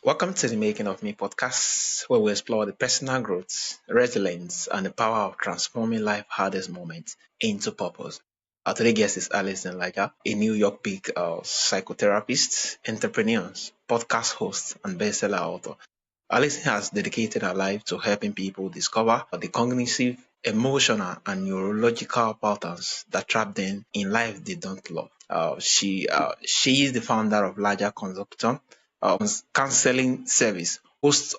Welcome to the Making of Me podcast, where we explore the personal growth, resilience, and the power of transforming life's hardest moments into purpose. Our today's guest is Alison Lager, a New York big psychotherapist, entrepreneur, podcast host, and bestseller author. Alison has dedicated her life to helping people discover the cognitive, emotional, and neurological patterns that trap them in life they don't love. She is the founder of Lager Consultant counseling service, host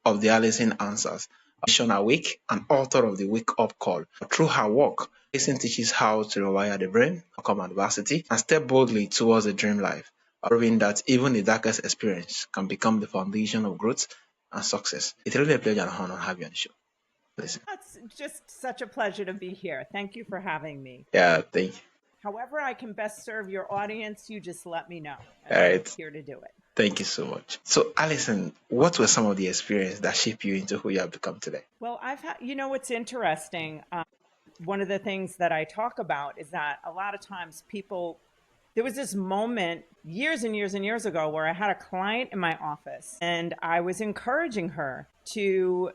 of the Alison Answers, Mission Awake, and author of the Wake Up Call. Through her work, Alison teaches how to rewire the brain, overcome adversity, and step boldly towards a dream life, proving that even the darkest experience can become the foundation of growth and success. It's really a pleasure and honor to have you on the show. Listen. It's just such a pleasure to be here. Thank you for having me. Yeah, thank you. However I can best serve your audience, you just let me know. All I'm right. here to do it. Thank you so much. So, Alison, what were some of the experiences that shaped you into who you have become today? Well, I've had, what's interesting. One of the things that I talk about is that a lot of times there was this moment years and years and years ago where I had a client in my office and I was encouraging her to,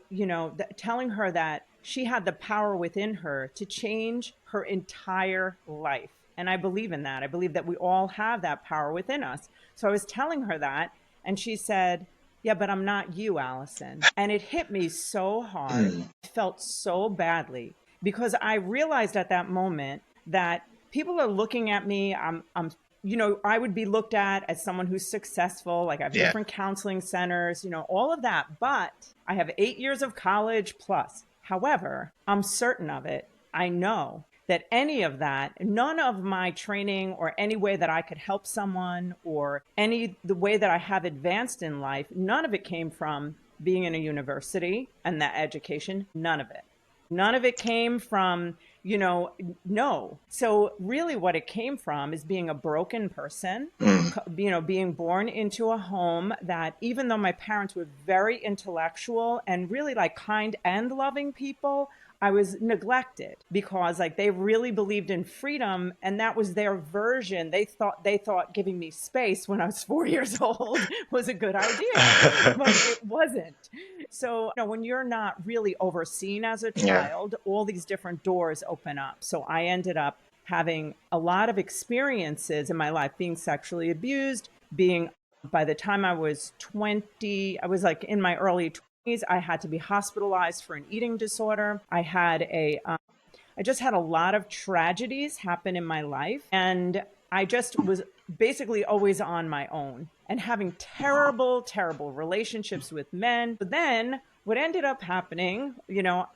telling her that she had the power within her to change her entire life. And I believe in that. I believe that we all have that power within us. So I was telling her that, and she said, "Yeah, but I'm not you, Alison." And it hit me so hard. I felt so badly because I realized at that moment that people are looking at me. I would be looked at as someone who's successful. Like I have different counseling centers, all of that. But I have 8 years of college plus. However, I'm certain of it. I know that any of that, none of my training or any way that I could help someone or the way that I have advanced in life, none of it came from being in a university and that education. None of it. None of it came from, no. So really what it came from is being a broken person, being born into a home that even though my parents were very intellectual and really like kind and loving people, I was neglected because like they really believed in freedom and that was their version. They thought giving me space when I was 4 years old was a good idea, but it wasn't. So when you're not really overseen as a child, all these different doors open up. So I ended up having a lot of experiences in my life, being sexually abused, by the time I was 20, I was like in my early 20s, I had to be hospitalized for an eating disorder. I just had a lot of tragedies happen in my life. And I just was basically always on my own and having terrible, terrible relationships with men. But then what ended up happening,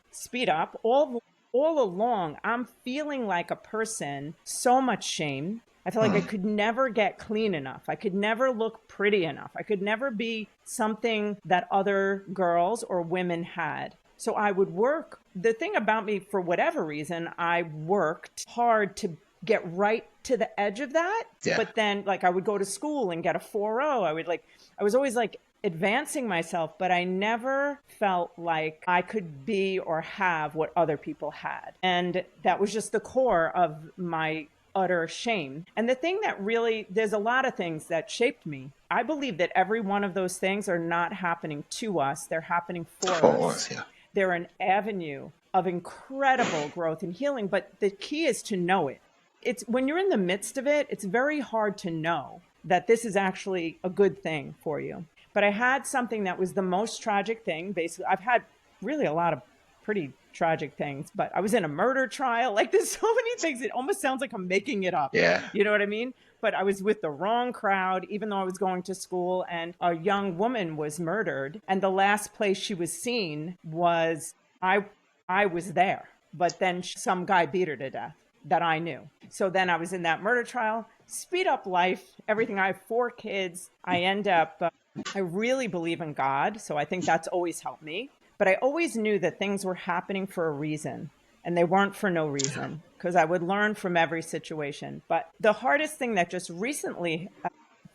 speed up, all along, I'm feeling like a person, so much shame. I felt like I could never get clean enough. I could never look pretty enough. I could never be something that other girls or women had. So I would work. The thing about me, for whatever reason, I worked hard to get right to the edge of that. Yeah. But then like I would go to school and get a 4.0. I was always like advancing myself, but I never felt like I could be or have what other people had. And that was just the core of my utter shame. And the thing that really, there's a lot of things that shaped me. I believe that every one of those things are not happening to us. They're happening for us. Yeah. They're an avenue of incredible growth and healing. But the key is to know it. It's when you're in the midst of it, it's very hard to know that this is actually a good thing for you. But I had something that was the most tragic thing. Basically, I've had really a lot of pretty tragic things, but I was in a murder trial. Like there's so many things. It almost sounds like I'm making it up. Yeah. You know what I mean? But I was with the wrong crowd, even though I was going to school, and a young woman was murdered. And the last place she was seen was, I was there, but then some guy beat her to death that I knew. So then I was in that murder trial, speed up life, everything. I have 4 kids. I end up, I really believe in God. So I think that's always helped me. But I always knew that things were happening for a reason and they weren't for no reason because I would learn from every situation. But the hardest thing that just recently,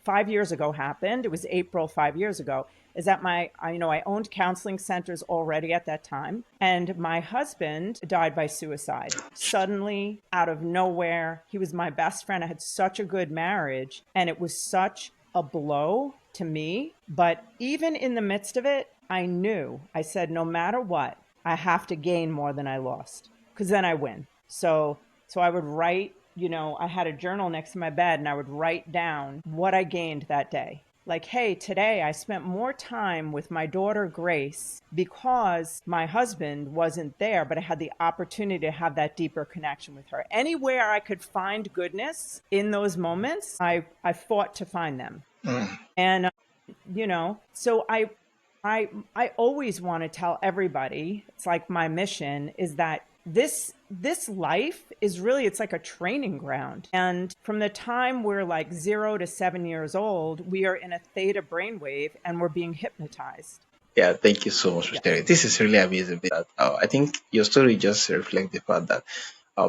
5 years ago happened, it was April 5 years ago, is that I owned counseling centers already at that time. And my husband died by suicide. Suddenly, out of nowhere, he was my best friend. I had such a good marriage and it was such a blow to me. But even in the midst of it, I said, no matter what, I have to gain more than I lost, because then I win. So I would write, I had a journal next to my bed, and I would write down what I gained that day. Like, hey, today I spent more time with my daughter, Grace, because my husband wasn't there, but I had the opportunity to have that deeper connection with her. Anywhere I could find goodness in those moments, I fought to find them. And, so I always want to tell everybody, it's like my mission is that this life is really, it's like a training ground. And from the time we're like 0 to 7 years old, we are in a theta brainwave and we're being hypnotized. Yeah, thank you so much for sharing. This is really amazing. I think your story just reflects the fact that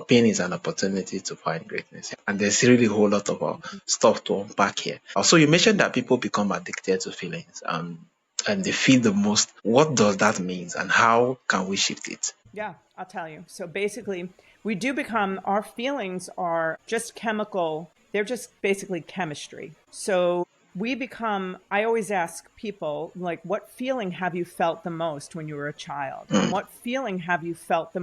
pain is an opportunity to find greatness. And there's really a whole lot of stuff to unpack here. Also, you mentioned that people become addicted to feelings and they feel the most. What does that mean and how can we shift it? Yeah, I'll tell you. So basically, our feelings are just chemical. They're just basically chemistry. So I always ask people, like, what feeling have you felt the most when you were a child? And what feeling have you felt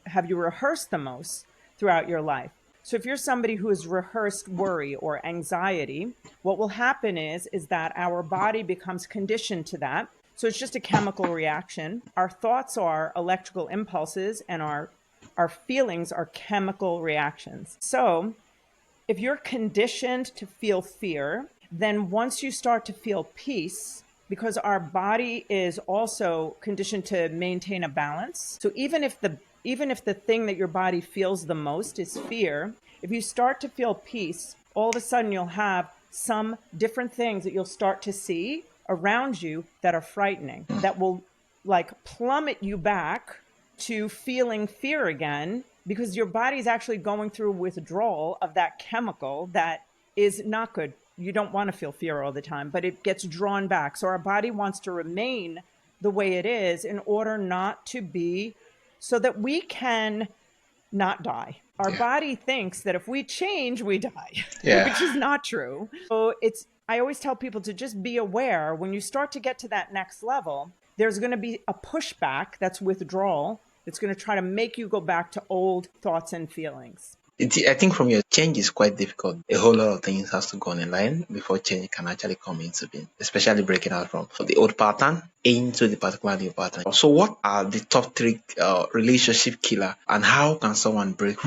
have you rehearsed the most throughout your life? So if you're somebody who has rehearsed worry or anxiety, what will happen is that our body becomes conditioned to that. So it's just a chemical reaction. Our thoughts are electrical impulses, and our feelings are chemical reactions. So if you're conditioned to feel fear, then once you start to feel peace, because our body is also conditioned to maintain a balance. So even if the thing that your body feels the most is fear, if you start to feel peace, all of a sudden you'll have some different things that you'll start to see around you that are frightening, that will like plummet you back to feeling fear again, because your body's actually going through withdrawal of that chemical that is not good. You don't want to feel fear all the time, but it gets drawn back. So our body wants to remain the way it is in order not to be, so that we can not die. Our body thinks that if we change, we die, which is not true. So I always tell people to just be aware when you start to get to that next level, there's going to be a pushback, that's withdrawal. It's going to try to make you go back to old thoughts and feelings. I think from your change is quite difficult. A whole lot of things has to go in line before change can actually come into being, especially breaking out from the old pattern into the particular new pattern. So what are the top 3 relationship killer, and how can someone break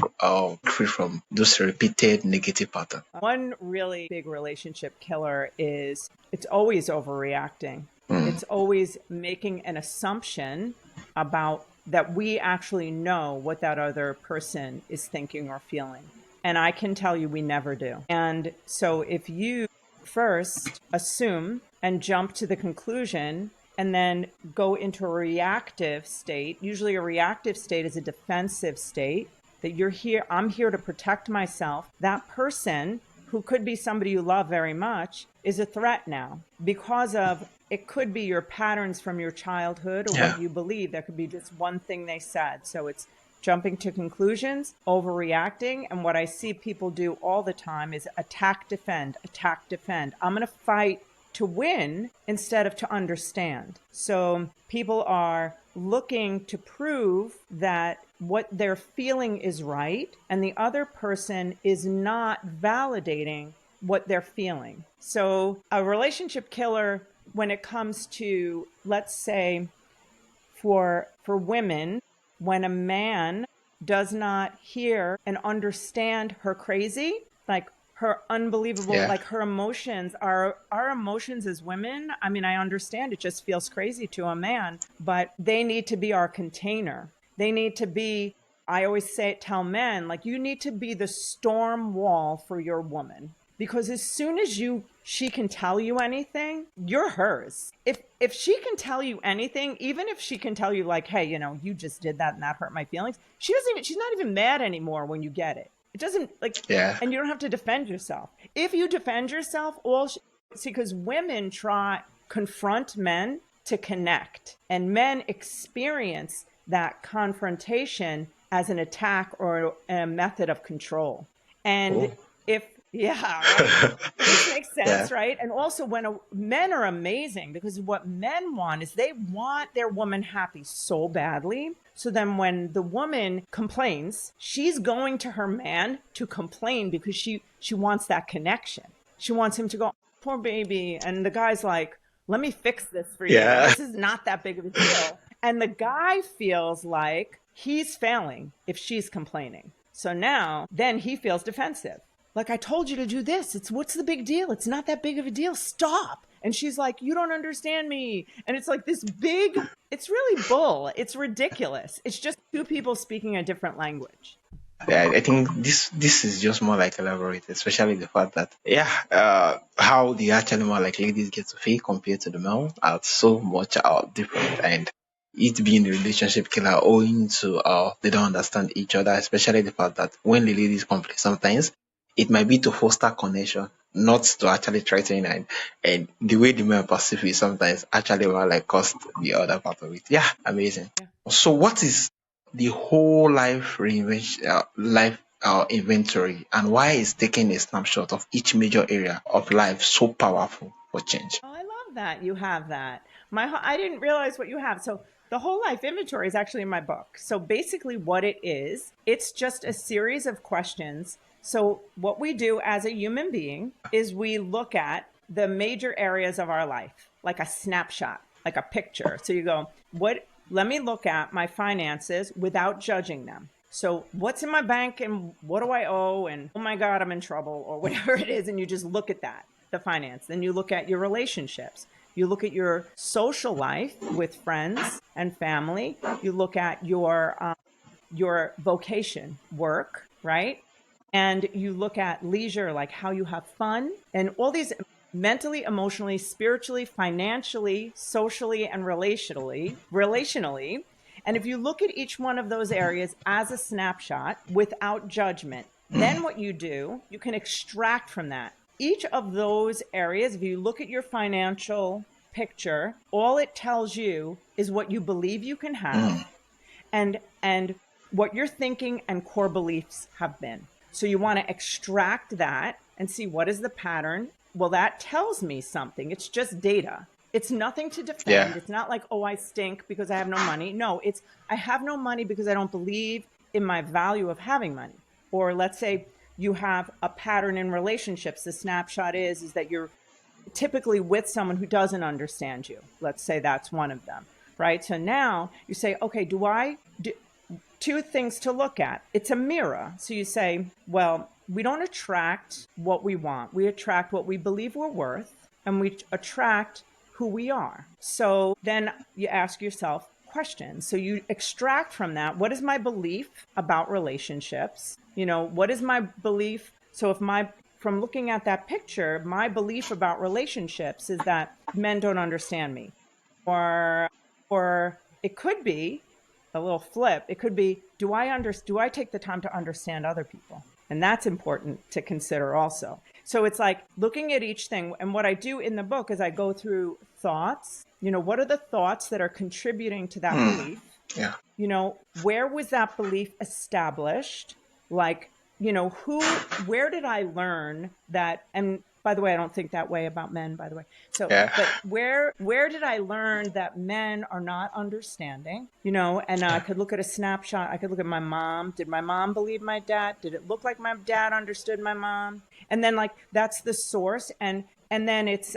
free from those repeated negative patterns? One really big relationship killer is it's always overreacting. It's always making an assumption about that we actually know what that other person is thinking or feeling. And I can tell you we never do. And so if you first assume and jump to the conclusion and then go into a reactive state, usually a reactive state is a defensive state, that I'm here to protect myself. That person, who could be somebody you love very much, is a threat now because of, it could be your patterns from your childhood or what you believe. That could be just one thing they said. So it's jumping to conclusions, overreacting. And what I see people do all the time is attack, defend, attack, defend. I'm going to fight to win instead of to understand. So people are looking to prove that what they're feeling is right, and the other person is not validating what they're feeling. So a relationship killer, when it comes to, let's say, for women, when a man does not hear and understand her crazy, like her unbelievable, like her emotions, our emotions as women, I mean, I understand it just feels crazy to a man, but they need to be our container. They need to be, I always tell men, like, you need to be the storm wall for your woman. Because as soon as she can tell you anything, you're hers. If she can tell you anything, even if she can tell you like, hey, you just did that and that hurt my feelings, she's not even mad anymore when you get it. It doesn't and you don't have to defend yourself. If you defend yourself, because women confront men to connect, and men experience that confrontation as an attack or a method of control. And right. makes Yeah. sense, right? And also, men are amazing because what men want is they want their woman happy so badly. So then when the woman complains, she's going to her man to complain because she wants that connection. She wants him to go, poor baby. And the guy's like, let me fix this for you. Yeah. This is not that big of a deal. And the guy feels like he's failing if she's complaining. So now, then he feels defensive. Like, I told you to do this. What's the big deal? It's not that big of a deal. Stop. And she's like, you don't understand me. And it's like this big, it's really bull. It's ridiculous. It's just two people speaking a different language. Yeah, I think this is just more like elaborate, especially the fact that how the actually more like ladies get to feel compared to the male are so much different, and it being a relationship killer owing to they don't understand each other, especially the fact that when the ladies complain sometimes it might be to foster connection, not to actually threaten, and the way the men perceive it sometimes actually will like cost the other part of it. Yeah, amazing. Yeah. So what is the whole life inventory, and why is taking a snapshot of each major area of life so powerful for change? Oh, I love that you have that. I didn't realize what you have. So the whole life inventory is actually in my book. So basically what it is, it's just a series of questions. So what we do as a human being is we look at the major areas of our life, like a snapshot, like a picture. So you go, let me look at my finances without judging them. So what's in my bank and what do I owe? And oh my God, I'm in trouble or whatever it is. And you just look at that, the finance. Then you look at your relationships. You look at your social life with friends and family. You look at your vocation, work, right? And you look at leisure, like how you have fun and all these mentally, emotionally, spiritually, financially, socially, and relationally. And if you look at each one of those areas as a snapshot without judgment, then what you do, you can extract from that. Each of those areas, if you look at your financial picture, all it tells you is what you believe you can have and what your thinking and core beliefs have been. So you want to extract that and see what is the pattern. Well, that tells me something. It's just data. It's nothing to defend. Yeah. It's not like, oh, I stink because I have no money. No, it's I have no money because I don't believe in my value of having money. Or let's say you have a pattern in relationships. The snapshot is that you're typically with someone who doesn't understand you. Let's say that's one of them, right? So now you say, okay, two things to look at. It's a mirror. So you say, well, we don't attract what we want. We attract what we believe we're worth, and we attract who we are. So then you ask yourself questions. So you extract from that, what is my belief about relationships? What is my belief? So from looking at that picture, my belief about relationships is that men don't understand me. Or it could be a little flip. It could be, do I take the time to understand other people? And that's important to consider also. So it's like looking at each thing. And what I do in the book is I go through thoughts. What are the thoughts that are contributing to that belief? Yeah. Where was that belief established? Like, where did I learn that? And by the way, I don't think that way about men, by the way. So, Yeah. but where did I learn that men are not understanding? And I could look at a snapshot. I could look at my mom. Did my mom believe my dad? Did it look like my dad understood my mom? And then that's the source. And then it's,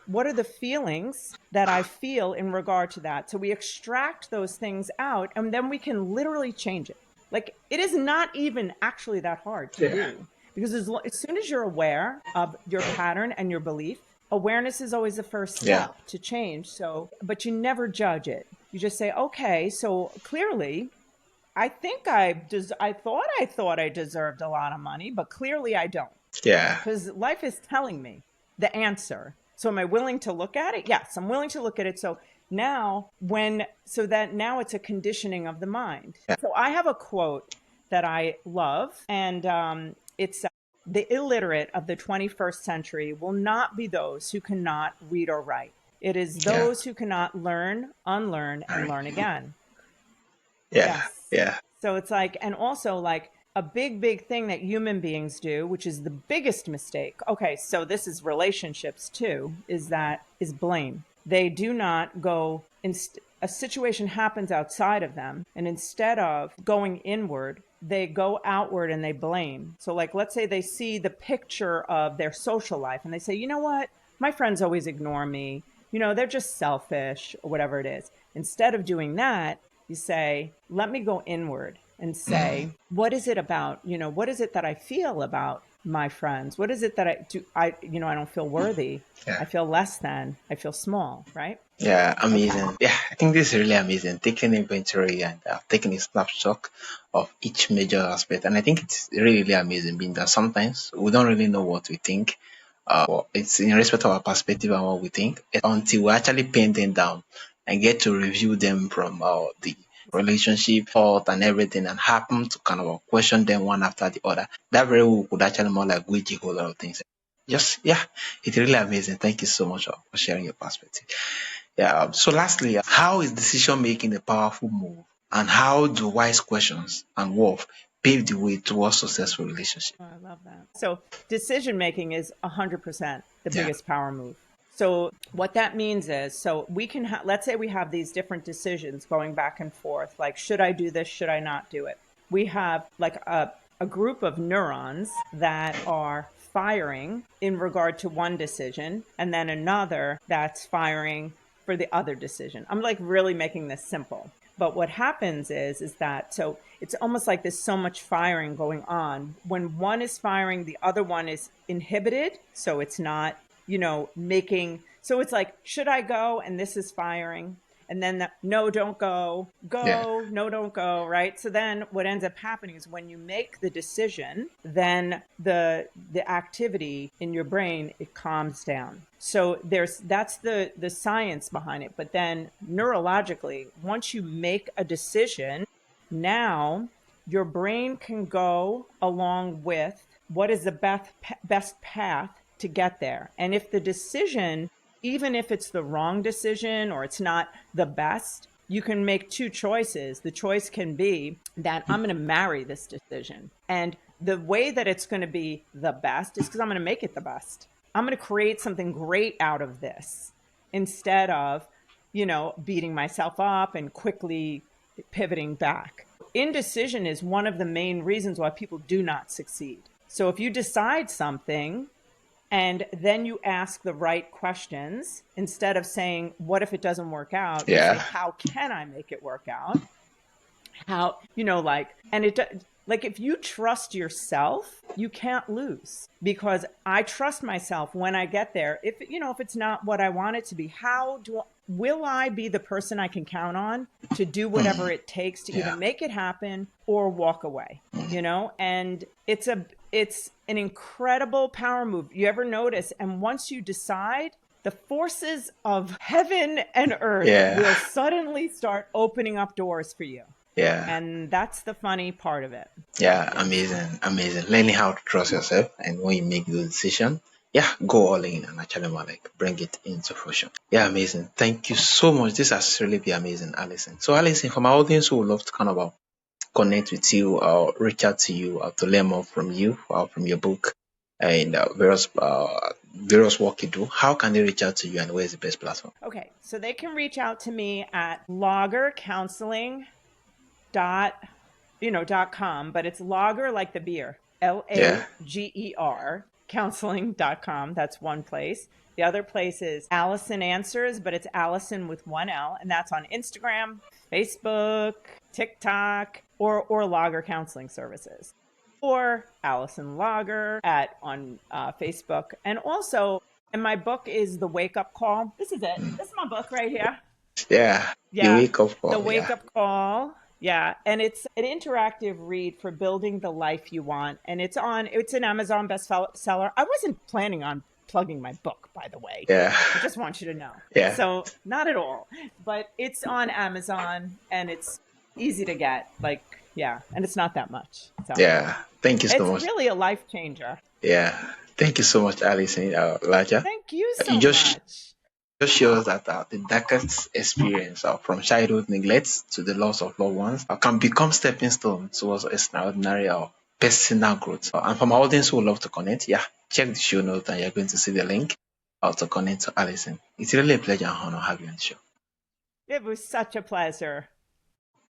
what are the feelings that I feel in regard to that? So we extract those things out and then we can literally change it. Like, it is not even actually that hard to do, because as soon as you're aware of your pattern and your belief, awareness is always the first step to change. So, but you never judge it. You just say, okay, so clearly I think I thought I deserved a lot of money, but clearly I don't. Yeah. Because life is telling me the answer. So am I willing to look at it? Yes, I'm willing to look at it. So now now it's a conditioning of the mind. Yeah. So I have a quote that I love, and it's the illiterate of the 21st century will not be those who cannot read or write. It is those who cannot learn, unlearn, and learn again. Yeah. Yes. Yeah. So it's like, and also like a big thing that human beings do, which is the biggest mistake. Okay, so this is relationships too, is blame. They do not go a situation happens outside of them, and instead of going inward, they go outward and they blame. So like, let's say they see the picture of their social life and they say, you know what, my friends always ignore me, they're just selfish or whatever it is. Instead of doing that, you say, let me go inward and say, what is it about, what is it that I feel about my friends? What is it that I do? I don't feel worthy. Yeah. I feel less than, I feel small, right? Yeah, amazing. Yeah, I think this is really amazing. Taking inventory and taking a snapshot of each major aspect. And I think it's really, really amazing being that sometimes we don't really know what we think. It's in respect of our perspective and what we think until we actually pen them down and get to review them from the relationship, thought, and everything, and happen to kind of question them one after the other. That very well could actually more like wage a whole lot of things. Just, yeah, it's really amazing. Thank you so much for sharing your perspective. Yeah. So lastly, how is decision making a powerful move? And how do wise questions and worth pave the way towards successful relationship? Oh, I love that. So decision making is 100% the Yeah. biggest power move. So what that means is, so we can, let's say we have these different decisions going back and forth, like, should I do this? Should I not do it? We have like a group of neurons that are firing in regard to one decision, and then another that's firing for the other decision. I'm like really making this simple. But what happens is that, so it's almost like there's so much firing going on. When one is firing, the other one is inhibited. So it's not, making, so it's like, should I go? And this is firing. And then no, don't go, Yeah. no, don't go, right? So then what ends up happening is when you make the decision, then the activity in your brain, it calms down. So that's the science behind it. But then neurologically, once you make a decision, now your brain can go along with what is the best path to get there. And if the decision, even if it's the wrong decision or it's not the best, you can make two choices. The choice can be that I'm going to marry this decision. And the way that it's going to be the best is because I'm going to make it the best. I'm going to create something great out of this instead of, beating myself up and quickly pivoting back. Indecision is one of the main reasons why people do not succeed. So if you decide something, and then you ask the right questions instead of saying, what if it doesn't work out? Yeah. You say, how can I make it work out? How, like if you trust yourself, you can't lose, because I trust myself when I get there. If it's not what I want it to be, will I be the person I can count on to do whatever it takes to either make it happen or walk away, and it's an incredible power move. You ever notice? And once you decide, the forces of heaven and earth will suddenly start opening up doors for you. Yeah. And that's the funny part of it. Yeah, amazing. Learning how to trust yourself, and when you make the decision, go all in and actually like bring it into fruition. Yeah, amazing. Thank you so much. This has really been amazing, Alison. So, Alison, from our audience who would love to kind of connect with you or reach out to you to learn more from you, from your book and various work you do, how can they reach out to you, and where's the best platform? Okay, so they can reach out to me at lagercounseling.com, but it's lager like the beer, Lager counseling.com. That's one place. The other place is Alison Answers, but it's Alison with one L, and that's on Instagram, Facebook, TikTok, or Lager Counseling Services, or Alison Lager on Facebook. And also, and my book is The Wake Up Call. This is it. This is my book right here. Yeah. The Wake Up Call. The Wake Up Call. Yeah, and it's an interactive read for building the life you want, and it's an Amazon bestseller. I wasn't planning on plugging my book, by the way. Yeah. I just want you to know. Yeah. So not at all, but it's on Amazon and it's easy to get. And it's not that much. So yeah. Thank you so much. It's really a life changer. Yeah. Thank you so much, Alison Lager. Thank you so much. Just shows that the darkest experience from childhood neglect to the loss of loved ones can become stepping stone towards extraordinary personal growth. And for my audience who would love to connect, yeah, check the show notes and you're going to see the link to connect to Alison. It's really a pleasure and honor having you on the show. It was such a pleasure.